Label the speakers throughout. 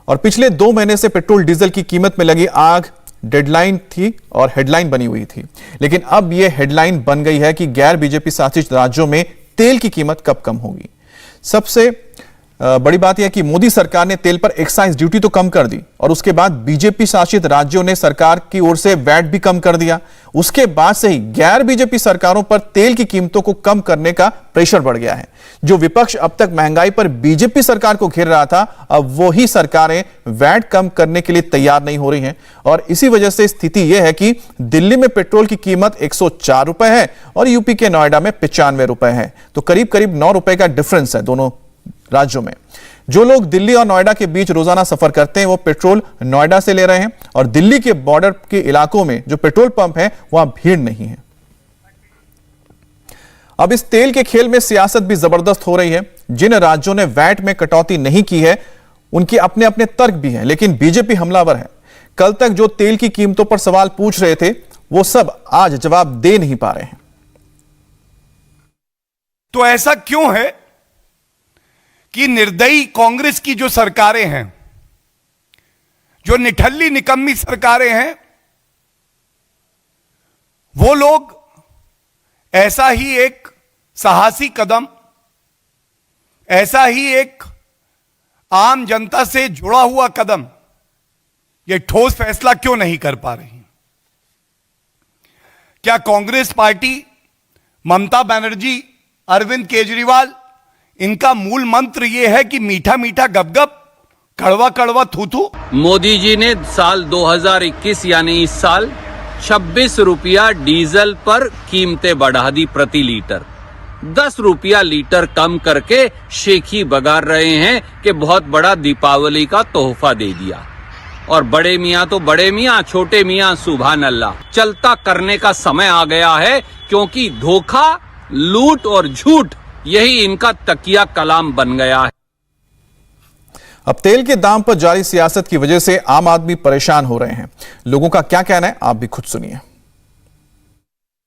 Speaker 1: और पिछले 2 महीने से पेट्रोल डीजल की कीमत में लगी आग डेडलाइन थी और हेडलाइन बनी हुई थी, लेकिन अब यह हेडलाइन बन गई है कि गैर बीजेपी शासित राज्यों में तेल की कीमत कब कम होगी। सबसे बड़ी बात यह कि मोदी सरकार ने तेल पर एक्साइज ड्यूटी तो कम कर दी और उसके बाद बीजेपी शासित राज्यों ने सरकार की ओर से वैट भी कम कर दिया। उसके बाद से ही गैर बीजेपी सरकारों पर तेल की कीमतों को कम करने का प्रेशर बढ़ गया है। जो विपक्ष अब तक महंगाई पर बीजेपी सरकार को घेर रहा था, अब वही सरकारें वैट कम करने के लिए तैयार नहीं हो रही हैं और इसी वजह से स्थिति यह है कि दिल्ली में पेट्रोल की कीमत 104 रुपए है और यूपी के नोएडा में 95 रुपए है। तो करीब करीब 9 रुपए का डिफरेंस है दोनों राज्यों में। जो लोग दिल्ली और नोएडा के बीच रोजाना सफर करते हैं वो पेट्रोल नोएडा से ले रहे हैं और दिल्ली के बॉर्डर के इलाकों में जो पेट्रोल पंप है वहां भीड़ नहीं है। अब इस तेल के खेल में सियासत भी जबरदस्त हो रही है। जिन राज्यों ने वैट में कटौती नहीं की है उनके अपने अपने तर्क भी हैं, लेकिन बीजेपी हमलावर है। कल तक जो तेल की कीमतों पर सवाल पूछ रहे थे वो सब आज जवाब दे नहीं पा रहे हैं।
Speaker 2: तो ऐसा क्यों है कि निर्दयी कांग्रेस की जो सरकारें हैं, जो निठल्ली निकम्मी सरकारें हैं, वो लोग ऐसा ही एक साहसी कदम, ऐसा ही एक आम जनता से जुड़ा हुआ कदम, ये ठोस फैसला क्यों नहीं कर पा रही? क्या कांग्रेस पार्टी, ममता बनर्जी, अरविंद केजरीवाल, इनका मूल मंत्र यह है कि मीठा मीठा गपगप, कड़वा कड़वा थू थू? मोदी
Speaker 3: जी ने साल 2021 यानी इस साल 26 रुपया डीजल पर कीमतें बढ़ा दी प्रति लीटर। 10 रुपया लीटर कम करके शेखी बगार रहे हैं कि बहुत बड़ा दीपावली का तोहफा दे दिया। और बड़े मियां तो बड़े मियां, छोटे मियां सुभान अल्लाह। चलता करने का समय आ गया है, क्योंकि धोखा, लूट और झूठ यही इनका तकिया कलाम बन गया है।
Speaker 1: अब तेल के दाम पर जारी सियासत की वजह से आम आदमी परेशान हो रहे हैं। लोगों का क्या कहना है आप भी खुद सुनिए।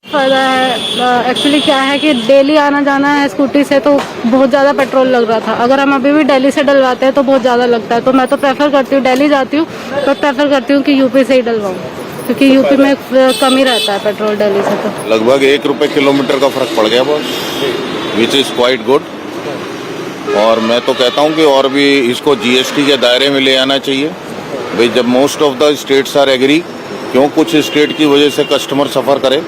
Speaker 4: एक्चुअली क्या है कि डेली आना जाना है स्कूटी से तो बहुत ज़्यादा पेट्रोल लग रहा था। अगर हम अभी भी दिल्ली से डलवाते हैं तो बहुत ज़्यादा लगता है। तो मैं तो प्रेफर करती हूँ, दिल्ली जाती हूँ तो प्रेफर करती हूँ कि यूपी से ही डलवाऊँ, क्योंकि यूपी में कम ही रहता है पेट्रोल दिल्ली से। तो
Speaker 5: लगभग 1 रुपए किलोमीटर का फर्क पड़ गया बहुत, विच इज़ क्वाइट गुड। और मैं तो कहता हूँ कि और भी इसको जीएसटी के दायरे में ले आना चाहिए। भाई जब most of the states are agree, क्यों कुछ स्टेट की वजह से कस्टमर सफ़र करे?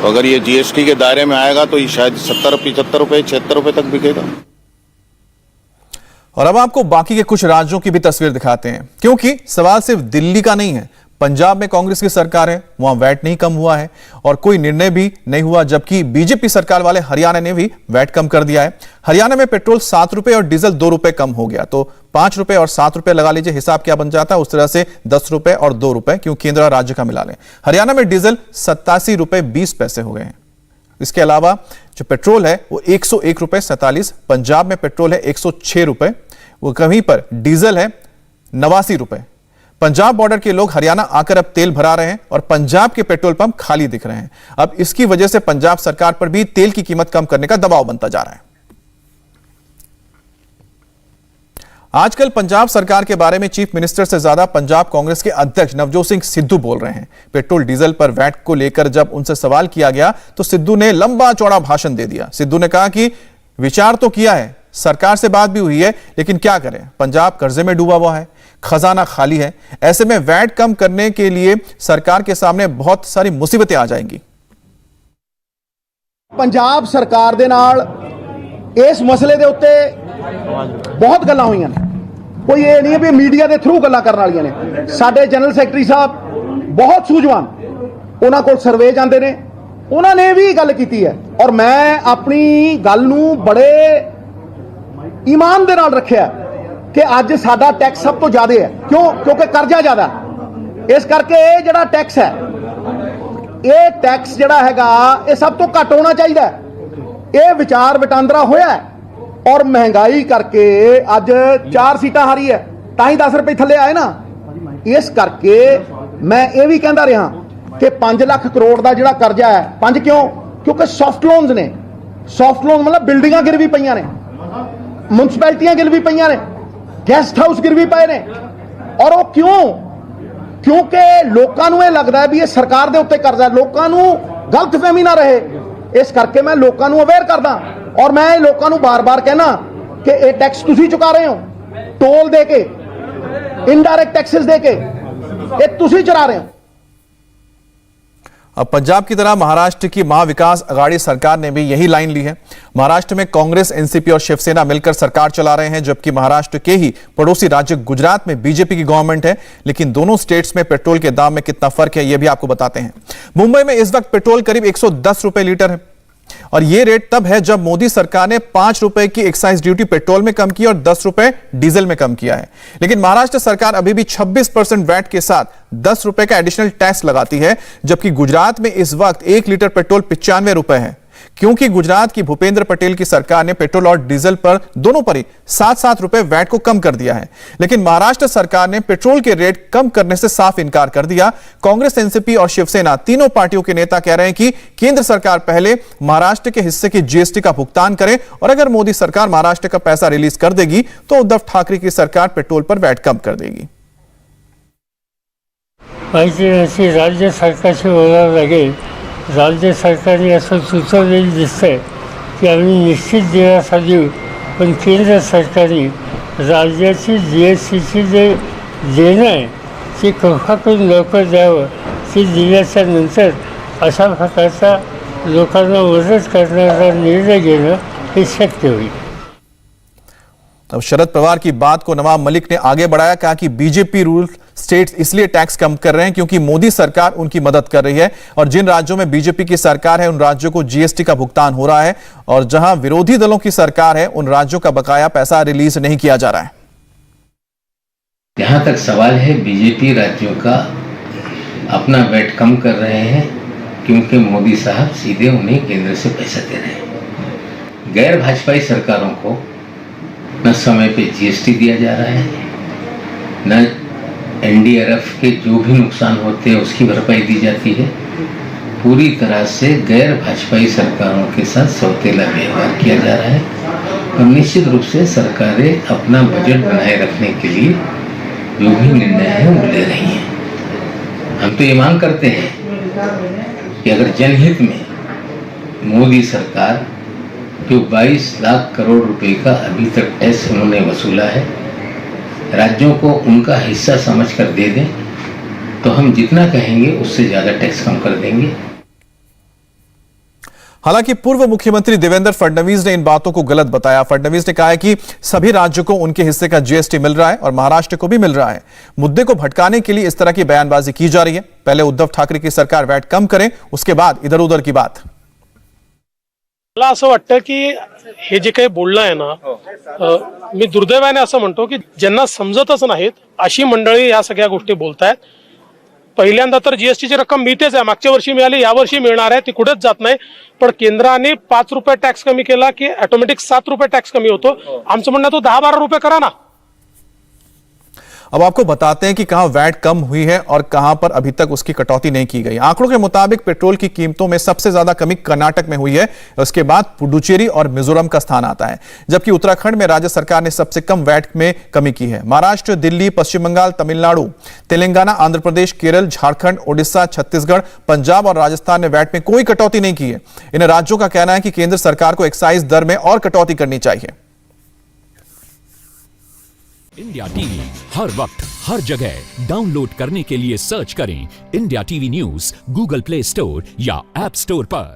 Speaker 5: तो अगर ये जीएसटी के दायरे में आएगा तो ये शायद 70, 75 रुपए, 76 रुपए तक बिकेगा।
Speaker 1: और अब आपको बाकी के कुछ राज्यों की भी तस्वीर दिखाते हैं, क्योंकि सवाल सिर्फ दिल्ली का नहीं है। पंजाब में कांग्रेस की सरकार है, वहां वैट नहीं कम हुआ है और कोई निर्णय भी नहीं हुआ, जबकि बीजेपी सरकार वाले हरियाणा ने भी वैट कम कर दिया है। हरियाणा में पेट्रोल 7 रुपए और डीजल 2 रुपए कम हो गया, तो 5 रुपए और 7 रुपए लगा लीजिए, हिसाब क्या बन जाता है उस तरह से 10 रुपए और 2 रुपए, क्यों केंद्र और राज्य का मिला लें। हरियाणा में डीजल 87 रुपए 20 पैसे हो गए हैं। इसके अलावा जो पेट्रोल है वो 101 रुपए 47, पंजाब में पेट्रोल है 106 रुपए, वो कहीं पर डीजल है 89 रुपए। पंजाब बॉर्डर के लोग हरियाणा आकर अब तेल भरा रहे हैं और पंजाब के पेट्रोल पंप खाली दिख रहे हैं। अब इसकी वजह से पंजाब सरकार पर भी तेल की कीमत कम करने का दबाव बनता जा रहा है। आजकल पंजाब सरकार के बारे में चीफ मिनिस्टर से ज्यादा पंजाब कांग्रेस के अध्यक्ष नवजोत सिंह सिद्धू बोल रहे हैं। पेट्रोल डीजल पर वैट को लेकर जब उनसे सवाल किया गया तो सिद्धू ने लंबा चौड़ा भाषण दे दिया। सिद्धू ने कहा कि विचार तो किया है, सरकार से बात भी हुई है, लेकिन क्या करें, पंजाब कर्जे में डूबा हुआ है, खजाना खाली है। ऐसे में वैट कम करने के लिए सरकार के सामने बहुत सारी मुसीबतें आ जाएंगी।
Speaker 6: पंजाब सरकार दे नाल इस मसले दे उत्ते बहुत गल्लां होईयां ने, कोई ये नहीं है भी मीडिया के थ्रू गल्लां करन वालियां ने। साडे जनरल सैकटरी साहब बहुत सूझवान, उन्हां कोल सर्वे जांदे ने, उन्होंने भी गल कीती है और मैं अपनी गल नूं बड़े ईमान दे नाल रखिया कि अज साडा टैक्स सब तो ज्यादा है। क्यों? क्योंकि कर्जा ज्यादा, इस करके ये जिहड़ा टैक्स है, ये टैक्स जिहड़ा हैगा ये सब तो घट होना चाहिए। ये विचार वटांदरा होया है और महंगाई करके अज 4 सीटां हारी है, तां ही 10 रुपए थल्ले आए ना। इस करके मैं ये भी कहता रहा कि 5 लाख करोड़ का जिहड़ा कर्जा है, 5 क्यों? क्योंकि सॉफ्ट लोन्स ने, सॉफ्ट लोन मतलब बिल्डिंगां गिरवी पईयां ने, म्युनिसिपैलिटियां गिरवी पईयां ने, ਗੈਸਟ ਹਾਊਸ ਗਿਰਵੀ ਪਏ ਨੇ। ਔਰ ਉਹ ਕਿਉਂਕਿ ਲੋਕਾਂ ਨੂੰ ਇਹ ਲੱਗਦਾ ਵੀ ਇਹ ਸਰਕਾਰ ਦੇ ਉੱਤੇ ਕਰਜ਼ਾ, ਲੋਕਾਂ ਨੂੰ ਗਲਤਫਹਿਮੀ ਨਾ ਰਹੇ, ਇਸ ਕਰਕੇ ਮੈਂ ਲੋਕਾਂ ਨੂੰ ਅਵੇਅਰ ਕਰਦਾ। ਔਰ ਮੈਂ ਲੋਕਾਂ ਨੂੰ ਬਾਰ-ਬਾਰ ਕਹਿਣਾ ਕਿ ਇਹ ਟੈਕਸ ਤੁਸੀਂ ਚੁਕਾ ਰਹੇ ਹੋ, ਟੋਲ ਦੇ ਕੇ, इनडायरेक्ट टैक्सेस देके, ये तुसी चला रहे हो।
Speaker 1: अब पंजाब की तरह महाराष्ट्र की महाविकास अघाड़ी सरकार ने भी यही लाइन ली है। महाराष्ट्र में कांग्रेस, एनसीपी और शिवसेना मिलकर सरकार चला रहे हैं, जबकि महाराष्ट्र के ही पड़ोसी राज्य गुजरात में बीजेपी की गवर्नमेंट है। लेकिन दोनों स्टेट्स में पेट्रोल के दाम में कितना फर्क है, यह भी आपको बताते हैं। मुंबई में इस वक्त पेट्रोल करीब 110 रुपए लीटर है और यह रेट तब है जब मोदी सरकार ने 5 रुपए की एक्साइज ड्यूटी पेट्रोल में कम की और 10 रुपए डीजल में कम किया है। लेकिन महाराष्ट्र सरकार अभी भी 26% वैट के साथ 10 रुपए का एडिशनल टैक्स लगाती है, जबकि गुजरात में इस वक्त 1 लीटर पेट्रोल 95 रुपए है, क्योंकि गुजरात की भूपेंद्र पटेल की सरकार ने पेट्रोल और डीजल पर दोनों पर ही 7-7 रुपए वैट को कम कर दिया है। लेकिन महाराष्ट्र सरकार ने पेट्रोल के रेट कम करने से साफ इनकार कर दिया। कांग्रेस, एनसीपी और शिवसेना तीनों पार्टियों के नेता कह रहे हैं कि केंद्र सरकार पहले महाराष्ट्र के हिस्से की जीएसटी का भुगतान करे और अगर मोदी सरकार महाराष्ट्र का पैसा रिलीज कर देगी तो उद्धव ठाकरे की सरकार पेट्रोल पर वैट कम कर देगी।
Speaker 7: राज्य सरकारशी बोलावं लागेल। राज्य सरकारने असं सुचवलेलं दिसतंय की आम्ही निश्चित दिलासा देऊ, पण केंद्र सरकारने राज्याची GSTची जे देणं आहे ती कृपा करून लवकर द्यावं। ती दिल्याच्या नंतर अशा प्रकारचा लोकांना मदत करणारा निर्णय घेणं हे शक्य होईल।
Speaker 1: तब शरद पवार की बात को नवाब मलिक ने आगे बढ़ाया, कहा कि बीजेपी रूल स्टेट्स इसलिए टैक्स कम कर रहे हैं क्योंकि मोदी सरकार उनकी मदद कर रही है और जिन राज्यों में बीजेपी की सरकार है उन राज्यों को जीएसटी का भुगतान हो रहा है और जहां विरोधी दलों की सरकार है उन राज्यों का बकाया पैसा रिलीज नहीं किया जा रहा है।
Speaker 8: जहां तक सवाल है, बीजेपी राज्यों का अपना वैट कम कर रहे हैं क्योंकि मोदी साहब सीधे उन्हें केंद्र से पैसा दे रहे हैं। गैर भाजपाई सरकारों को न समय पे जीएसटी दिया जा रहा है, न एनडीआरएफ के जो भी नुकसान होते हैं उसकी भरपाई दी जाती है। पूरी तरह से गैर भाजपाई सरकारों के साथ सौतेला व्यवहार किया जा रहा है और निश्चित रूप से सरकारें अपना बजट बनाए रखने के लिए जो भी निर्णय है वो ले रही हैं। हम तो ये मांग करते हैं कि अगर जनहित में मोदी सरकार जो 22 लाख करोड़ रुपए का अभी तक टैक्स उन्होंने वसूला है, राज्यों को उनका हिस्सा समझकर दे दें तो हम जितना कहेंगे उससे ज्यादा टैक्स कम कर देंगे।
Speaker 1: हालांकि पूर्व मुख्यमंत्री देवेंद्र फडणवीस ने इन बातों को गलत बताया। फडणवीस ने कहा है कि सभी राज्यों को उनके हिस्से का जीएसटी मिल रहा है और महाराष्ट्र को भी मिल रहा है। मुद्दे को भटकाने के लिए इस तरह की बयानबाजी की जा रही है। पहले उद्धव ठाकरे की सरकार वैट कम करे, उसके बाद इधर उधर की बात।
Speaker 9: मला असं वाटतं की हे जे काही बोलणं आहे ना, मी दुर्दैवाने असं म्हणतो की ज्यांना समजतच नाहीत अशी मंडळी या सगळ्या गोष्टी बोलतायत। पहिल्यांदा तर जीएसटीची रक्कम मिळतेच आहे, मागच्या वर्षी मिळाली, यावर्षी मिळणार आहे, ती कुठेच जात नाही। पण केंद्राने 5 रुपये टॅक्स कमी केला की ऑटोमॅटिक 7 रुपये टॅक्स कमी होतो। आमचं म्हणणं तो 10-12 रुपये करा ना।
Speaker 1: अब आपको बताते हैं कि कहां वैट कम हुई है और कहां पर अभी तक उसकी कटौती नहीं की गई। आंकड़ों के मुताबिक पेट्रोल की कीमतों में सबसे ज्यादा कमी कर्नाटक में हुई है, उसके बाद पुडुचेरी और मिजोरम का स्थान आता है, जबकि उत्तराखंड में राज्य सरकार ने सबसे कम वैट में कमी की है। महाराष्ट्र, दिल्ली, पश्चिम बंगाल, तमिलनाडु, तेलंगाना, आंध्र प्रदेश, केरल, झारखंड, ओडिशा, छत्तीसगढ़, पंजाब और राजस्थान ने वैट में कोई कटौती नहीं की है। इन राज्यों का कहना है कि केंद्र सरकार को एक्साइज दर में और कटौती करनी चाहिए।
Speaker 10: इंडिया टीवी हर वक्त हर जगह डाउनलोड करने के लिए सर्च करें India TV news Google play store या ऐप स्टोर पर।